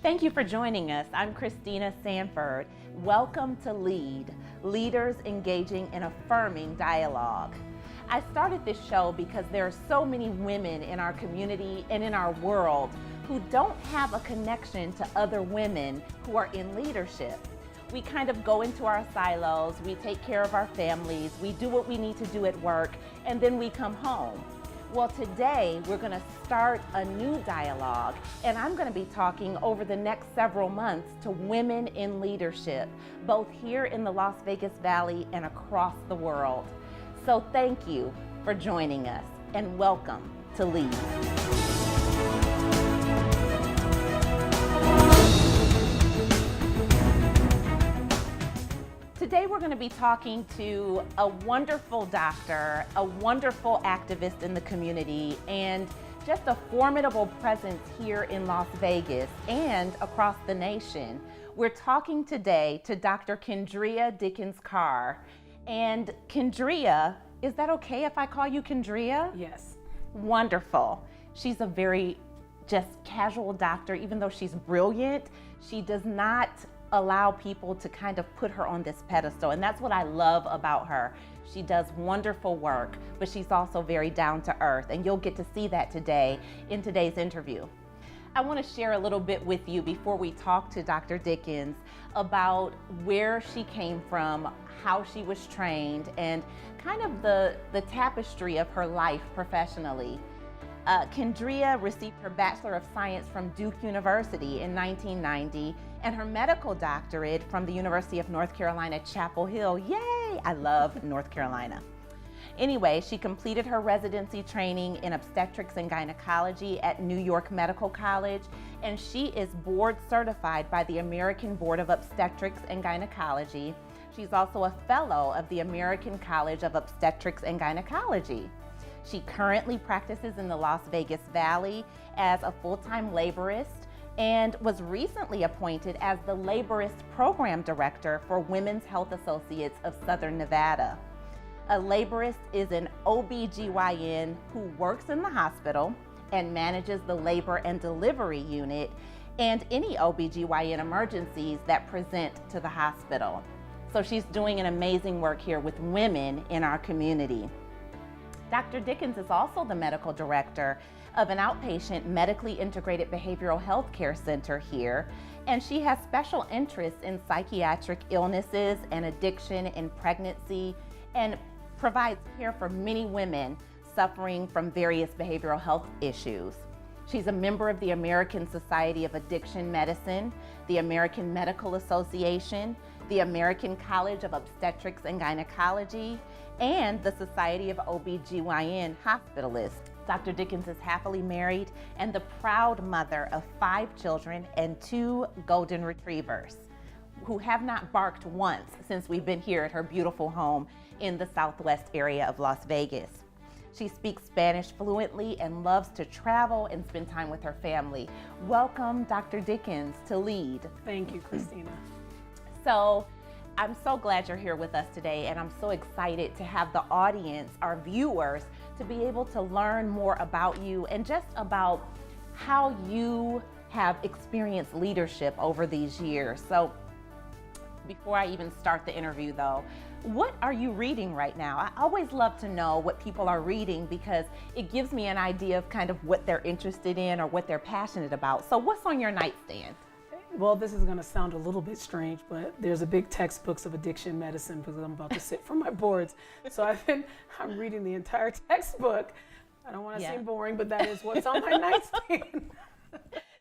Thank you for joining us. I'm Christina Sanford. Welcome to LEAD, Leaders Engaging in Affirming Dialogue. I started this show because there are so many women in our community and in our world who don't have a connection to other women who are in leadership. We kind of go into our silos, we take care of our families, we do what we need to do at work, and then we come home. Well, today we're going to start a new dialogue, and I'm going to be talking over the next several months to women in leadership, both here in the Las Vegas Valley and across the world. So thank you for joining us, and welcome to LEAD. Today we're going to be talking to a wonderful doctor, a wonderful activist in the community, and just a formidable presence here in Las Vegas and across the nation. We're talking today to Dr. Kendreia Dickens-Carr. And Kendreia, is that okay if I call you Kendreia? Yes. Wonderful. She's a very just casual doctor. Even though she's brilliant, she does not allow people to kind of put her on this pedestal. And that's what I love about her. She does wonderful work, but she's also very down to earth. And you'll get to see that today in today's interview. I want to share a little bit with you before we talk to Dr. Dickens about where she came from, how she was trained, and kind of the tapestry of her life professionally. Kendreia received her Bachelor of Science from Duke University in 1990 and her medical doctorate from the University of North Carolina, Chapel Hill. Yay! I love North Carolina. Anyway, she completed her residency training in obstetrics and gynecology at New York Medical College, and she is board certified by the American Board of Obstetrics and Gynecology. She's also a fellow of the American College of Obstetrics and Gynecology. She currently practices in the Las Vegas Valley as a full-time laborist and was recently appointed as the Laborist Program Director for Women's Health Associates of Southern Nevada. A laborist is an OB/GYN who works in the hospital and manages the labor and delivery unit and any OB/GYN emergencies that present to the hospital. So she's doing an amazing work here with women in our community. Dr. Dickens is also the medical director of an outpatient medically integrated behavioral health care center here, and she has special interests in psychiatric illnesses and addiction and pregnancy, and provides care for many women suffering from various behavioral health issues. She's a member of the American Society of Addiction Medicine, the American Medical Association, the American College of Obstetrics and Gynecology, and the Society of OB/GYN Hospitalists. Dr. Dickens is happily married and the proud mother of 5 children and 2 golden retrievers who have not barked once since we've been here at her beautiful home in the southwest area of Las Vegas. She speaks Spanish fluently and loves to travel and spend time with her family. Welcome, Dr. Dickens, to LEAD. Thank you, Christina. So, I'm so glad you're here with us today, and I'm so excited to have the audience, our viewers, to be able to learn more about you and just about how you have experienced leadership over these years. So, before I even start the interview though, what are you reading right now? I always love to know what people are reading because it gives me an idea of kind of what they're interested in or what they're passionate about. So what's on your nightstand? Well, this is going to sound a little bit strange, but there's a big textbooks of addiction medicine because I'm about to sit for my boards. So I'm reading the entire textbook. I don't want to seem boring, but that is what's on my nightstand.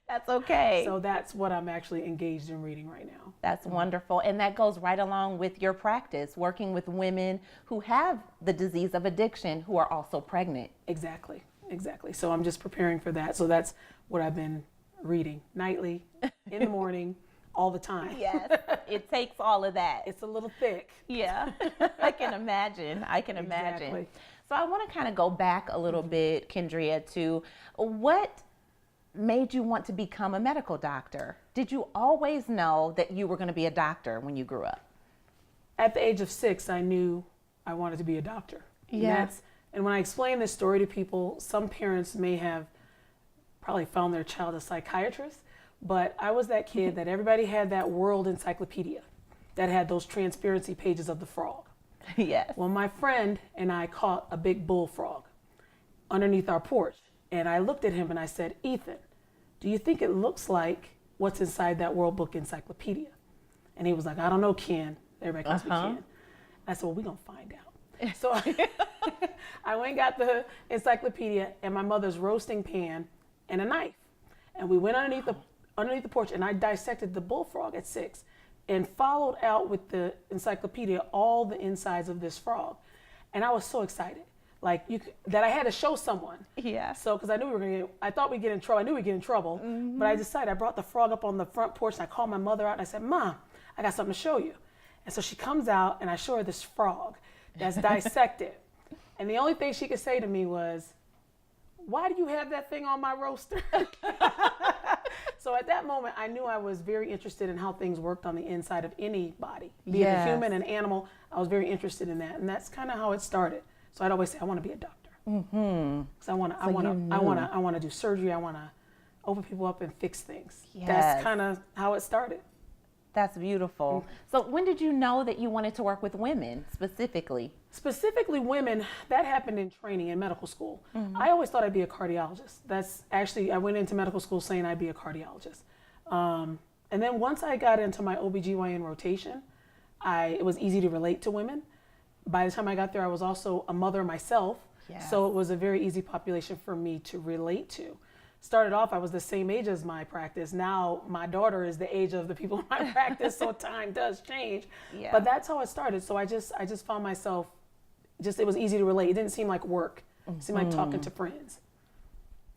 That's okay. So that's what I'm actually engaged in reading right now. That's wonderful. And that goes right along with your practice, working with women who have the disease of addiction who are also pregnant. Exactly. So I'm just preparing for that. So that's what I've been reading nightly, in the morning, all the time. Yes, it takes all of that. It's a little thick. Yeah, I can imagine. Exactly. So I want to kind of go back a little bit, Kendreia, to what made you want to become a medical doctor? Did you always know that you were going to be a doctor when you grew up? At the age of 6, I knew I wanted to be a doctor. Yes. And when I explain this story to people, some parents may have probably found their child a psychiatrist, but I was that kid that everybody had that world encyclopedia that had those transparency pages of the frog. Yes. Well, my friend and I caught a big bullfrog underneath our porch. And I looked at him and I said, Ethan, do you think it looks like what's inside that World Book Encyclopedia? And he was like, I don't know, Ken. Everybody calls me Ken. I said, well, we're going to find out. So I went and got the encyclopedia and my mother's roasting pan and a knife. And we went underneath the porch and I dissected the bullfrog at 6 and followed out with the encyclopedia all the insides of this frog. And I was so excited. Like that I had to show someone. Yeah. So, because I knew I thought we'd get in trouble. I knew we'd get in trouble. But I decided, I brought the frog up on the front porch and I called my mother out and I said, Mom, I got something to show you. And so she comes out and I show her this frog that's dissected. And the only thing she could say to me was, why do you have that thing on my roaster? So at that moment, I knew I was very interested in how things worked on the inside of any body, be it a human, an animal. I was very interested in that. And that's kind of how it started. So I'd always say, I want to be a doctor. Because I want to do surgery. I want to open people up and fix things. Yes. That's kind of how it started. That's beautiful. So when did you know that you wanted to work with women specifically? Specifically women, that happened in training in medical school. I always thought I'd be a cardiologist. That's actually, I went into medical school saying I'd be a cardiologist. And then once I got into my OBGYN rotation, it was easy to relate to women. By the time I got there, I was also a mother myself. Yes. So it was a very easy population for me to relate to. Started off, I was the same age as my practice. Now my daughter is the age of the people in my practice, so time does change. Yeah. But that's how it started. So I just found myself, it was easy to relate. It didn't seem like work. It seemed like talking to friends.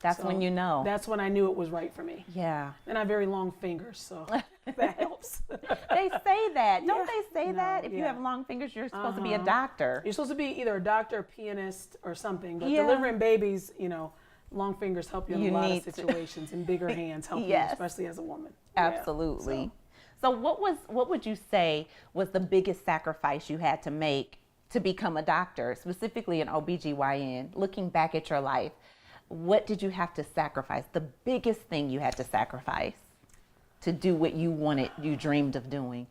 That's when you know. That's when I knew it was right for me. Yeah. And I have very long fingers, so that helps. They say that. Don't they say that? If you have long fingers, you're supposed to be a doctor. You're supposed to be either a doctor, a pianist, or something. But delivering babies, long fingers help you in a lot of situations, and bigger hands help you, especially as a woman. Absolutely. So what would you say was the biggest sacrifice you had to make to become a doctor, specifically an OBGYN, looking back at your life? What did you have to sacrifice? The biggest thing you had to sacrifice to do what you dreamed of doing?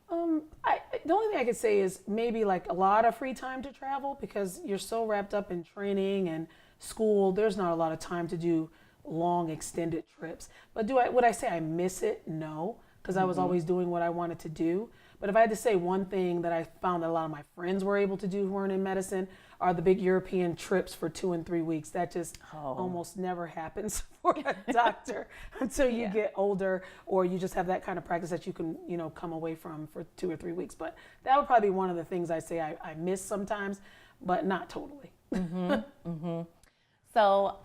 The only thing I could say is maybe like a lot of free time to travel, because you're so wrapped up in training and school. There's not a lot of time to do long extended trips. But would I say I miss it? No, because I was always doing what I wanted to do. But if I had to say one thing that I found that a lot of my friends were able to do who weren't in medicine are the big European trips for 2 and 3 weeks. That just almost never happens for a doctor until you get older, or you just have that kind of practice that you can, come away from for 2 or 3 weeks. But that would probably be one of the things I say I miss sometimes, but not totally. So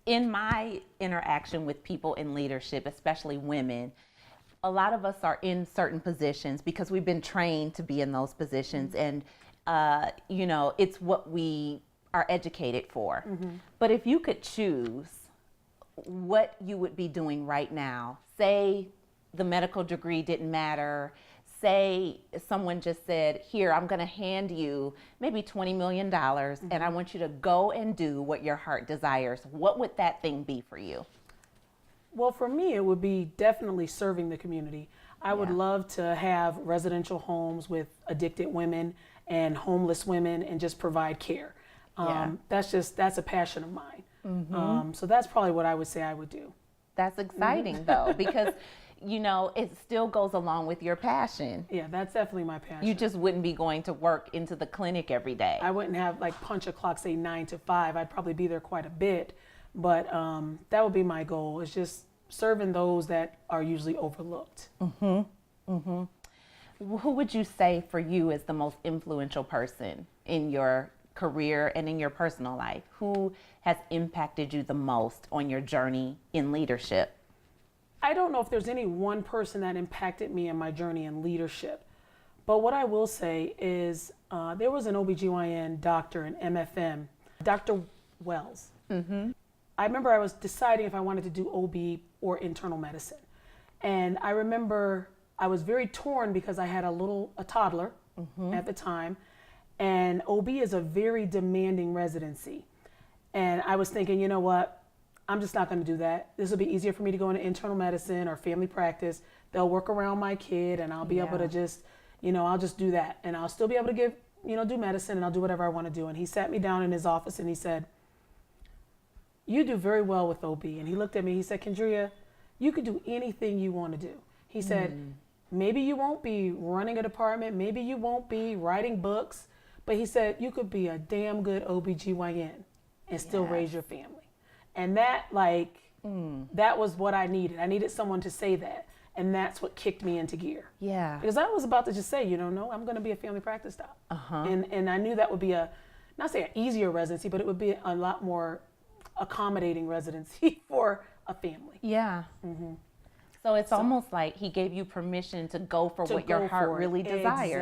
in my interaction with people in leadership, especially women, a lot of us are in certain positions because we've been trained to be in those positions, and it's what we are educated for. But if you could choose what you would be doing right now, say the medical degree didn't matter, say someone just said, here, I'm going to hand you maybe $20 million and I want you to go and do what your heart desires, what would that thing be for you? Well, for me, it would be definitely serving the community. I would love to have residential homes with addicted women and homeless women and just provide care. That's a passion of mine. So that's probably what I would say I would do. That's exciting though, because it still goes along with your passion. Yeah, that's definitely my passion. You just wouldn't be going to work into the clinic every day. I wouldn't have punch a clock, say 9 to 5. I'd probably be there quite a bit. But that would be my goal, is just serving those that are usually overlooked. Who would you say for you is the most influential person in your career and in your personal life? Who has impacted you the most on your journey in leadership? I don't know if there's any one person that impacted me in my journey in leadership. But what I will say is there was an OBGYN doctor, an MFM, Dr. Wells. I remember I was deciding if I wanted to do OB or internal medicine. And I remember I was very torn because I had a toddler at the time. And OB is a very demanding residency. And I was thinking, you know what? I'm just not going to do that. This will be easier for me to go into internal medicine or family practice. They'll work around my kid, and I'll be able to just, I'll just do that. And I'll still be able to give, do medicine, and I'll do whatever I want to do. And he sat me down in his office and he said, you do very well with OB. And he looked at me, he said, Kendreia, you could do anything you want to do. He said, maybe you won't be running a department, maybe you won't be writing books, but he said, you could be a damn good OBGYN and still raise your family. And that, that was what I needed. I needed someone to say that. And that's what kicked me into gear. Yeah. Because I was about to just say, no, I'm going to be a family practice doc. And I knew that would be not say an easier residency, but it would be a lot more accommodating residency for a family. Yeah. So it's almost like he gave you permission to go for what your heart really desired.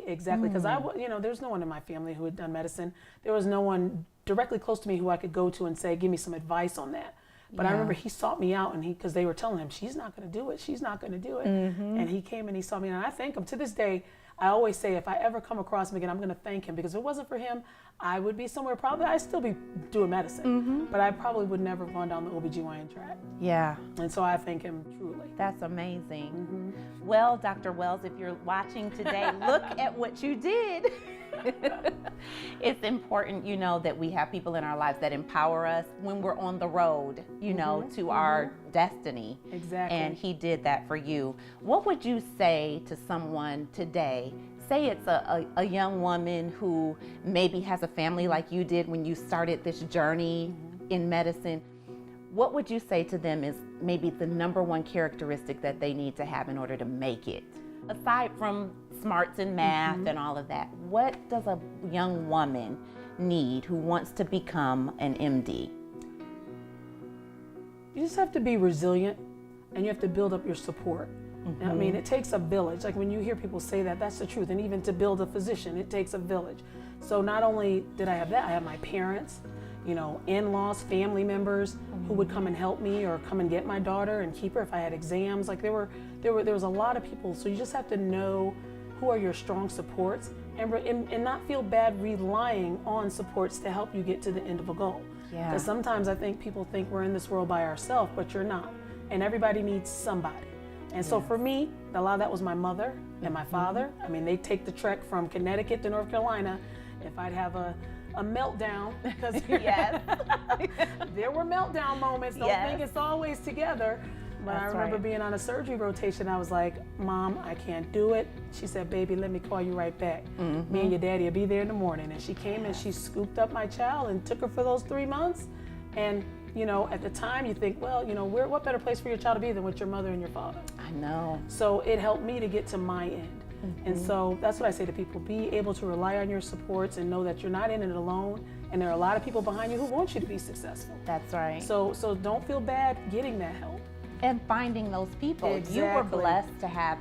Exactly. Because there's no one in my family who had done medicine. There was no one directly close to me who I could go to and say, give me some advice on that. But I remember he sought me out, and because they were telling him, she's not going to do it. She's not going to do it. And he came and he saw me, and I thank him. To this day, I always say, if I ever come across him again, I'm going to thank him, because if it wasn't for him, I would be somewhere, probably I'd still be doing medicine, but I probably would never have gone down the OBGYN track. Yeah. And so I thank him truly. That's amazing. Well, Dr. Wells, if you're watching today, look at what you did. It's important, that we have people in our lives that empower us when we're on the road, to our destiny. Exactly. And he did that for you. What would you say to someone today? Say it's a young woman who maybe has a family like you did when you started this journey in medicine. What would you say to them is maybe the number one characteristic that they need to have in order to make it? Aside from smarts in math and all of that, what does a young woman need who wants to become an MD? You just have to be resilient, and you have to build up your support. I mean, it takes a village. Like when you hear people say that, that's the truth. And even to build a physician, it takes a village. So not only did I have that, I have my parents, in-laws, family members who would come and help me or come and get my daughter and keep her if I had exams. Like there was a lot of people. So you just have to know who are your strong supports and not feel bad relying on supports to help you get to the end of a goal. Because sometimes I think people think we're in this world by ourselves, but you're not. And everybody needs somebody. And so for me, a lot of that was my mother and my father. I mean, they take the trek from Connecticut to North Carolina. If I'd have a meltdown, because there were meltdown moments. Don't think it's always together. But I remember being on a surgery rotation. I was like, Mom, I can't do it. She said, baby, let me call you right back. Me and your daddy will be there in the morning. And she came and she scooped up my child and took her for those 3 months. And at the time you think, well, what better place for your child to be than with your mother and your father? I know. So it helped me to get to my end. And so that's what I say to people, be able to rely on your supports and know that you're not in it alone. And there are a lot of people behind you who want you to be successful. That's right. So don't feel bad getting that help. And finding those people. Exactly. You were blessed to have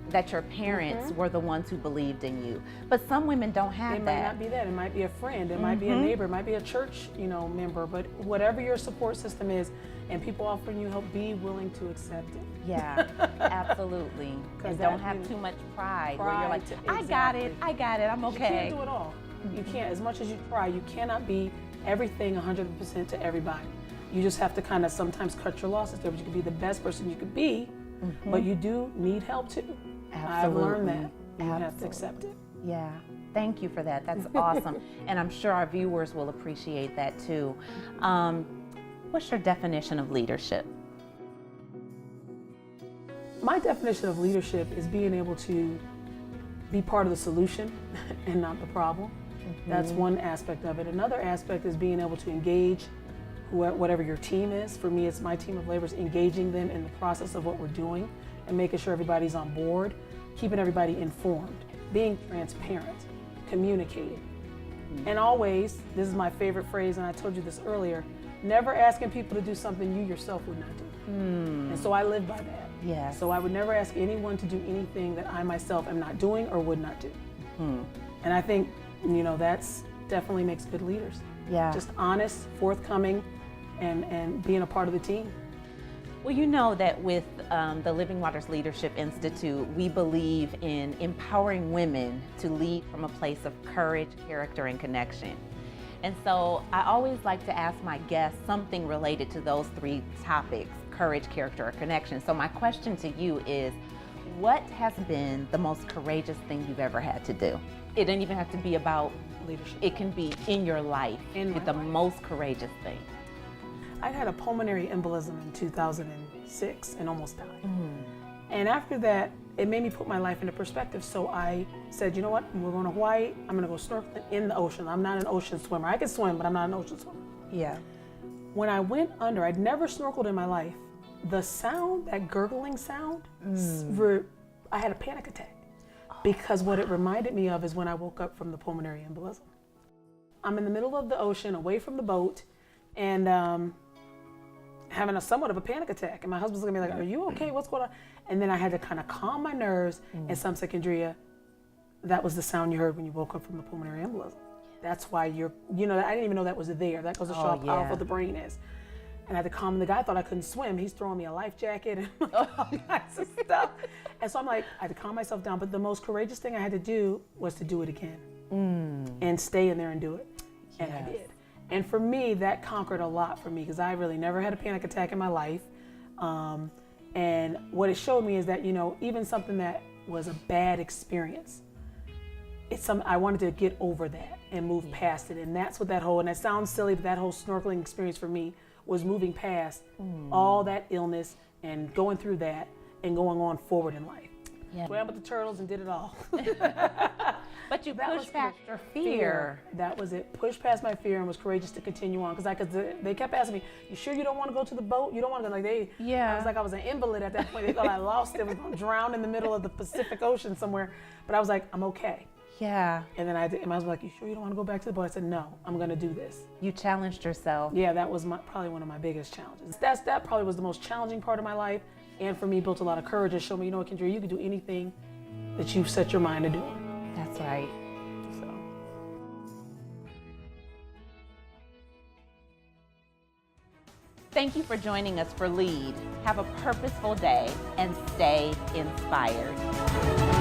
that your parents were the ones who believed in you. But some women don't have that. It might not be that. It might be a friend. It might be a neighbor. It might be a church, member. But whatever your support system is, and people offering you help, be willing to accept it. Yeah, absolutely. And don't have too much pride where you're like, I got it, I'm okay. You can't do it all. You can't. As much as you try, you cannot be everything 100% to everybody. You just have to kind of sometimes cut your losses there, but you can be the best person you could be, but you do need help too. Absolutely. I've learned that. You have to accept it. Yeah. Thank you for that. That's awesome. And I'm sure our viewers will appreciate that too. What's your definition of leadership? My definition of leadership is being able to be part of the solution and not the problem. That's one aspect of it. Another aspect is being able to engage whatever your team is. For me, it's my team of laborers, engaging them in the process of what we're doing and making sure everybody's on board, keeping everybody informed, being transparent, communicating. And always, this is my favorite phrase, and I told you this earlier, never asking people to do something you yourself would not do. And so I live by that. Yeah. So I would never ask anyone to do anything that I myself am not doing or would not do. And I think, that's definitely makes good leaders. Yeah. Just honest, forthcoming, and being a part of the team. Well, you know that with the Living Waters Leadership Institute, we believe in empowering women to lead from a place of courage, character, and connection. And so I always like to ask my guests something related to those three topics: courage, character, or connection. So my question to you is, what has been the most courageous thing you've ever had to do? It doesn't even have to be about Leadership. it can be in your life. Most courageous thing. I had a pulmonary embolism in 2006 and almost died. And after that, it made me put my life into perspective. So I said, you know what, we're going to Hawaii. I'm going to go snorkeling in the ocean. I'm not an ocean swimmer. I can swim, but I'm not an ocean swimmer. Yeah. When I went under, I'd never snorkeled in my life. The sound, that gurgling sound, I had a panic attack. Because what it reminded me of is when I woke up from the pulmonary embolism. I'm in the middle of the ocean, away from the boat, and having somewhat of a panic attack. And my husband's looking at me like, are you okay? What's going on? And then I had to kind of calm my nerves. And some said, Kendreia, that was the sound you heard when you woke up from the pulmonary embolism. That's why I didn't even know that was there. That goes to show how powerful the brain is. And I had to calm the guy. I thought I couldn't swim. He's throwing me a life jacket and all kinds of stuff. And so I'm like, I had to calm myself down. But the most courageous thing I had to do was to do it again and stay in there and do it. And I did. And for me, that conquered a lot for me because I really never had a panic attack in my life. And what it showed me is that, even something that was a bad experience, I wanted to get over that and move past it. And that's what and that sounds silly, but that whole snorkeling experience for me was moving past all that illness and going through that and going on forward in life. Yeah. Swam with the turtles and did it all. But you pushed past your fear. That was it. Pushed past my fear and was courageous to continue on. Because they kept asking me, you sure you don't want to go to the boat? You don't want to go? I was like, I was an invalid at that point. They thought I lost it. I was going to drown in the middle of the Pacific Ocean somewhere. But I was like, I'm okay. Yeah. And then my husband was like, you sure you don't want to go back to the boat? I said, no, I'm going to do this. You challenged yourself. Yeah, that was probably one of my biggest challenges. That probably was the most challenging part of my life. And for me, built a lot of courage and showed me, Kendreia, you can do anything that you set your mind to do. That's right. So. Thank you for joining us for Lead. Have a purposeful day and stay inspired.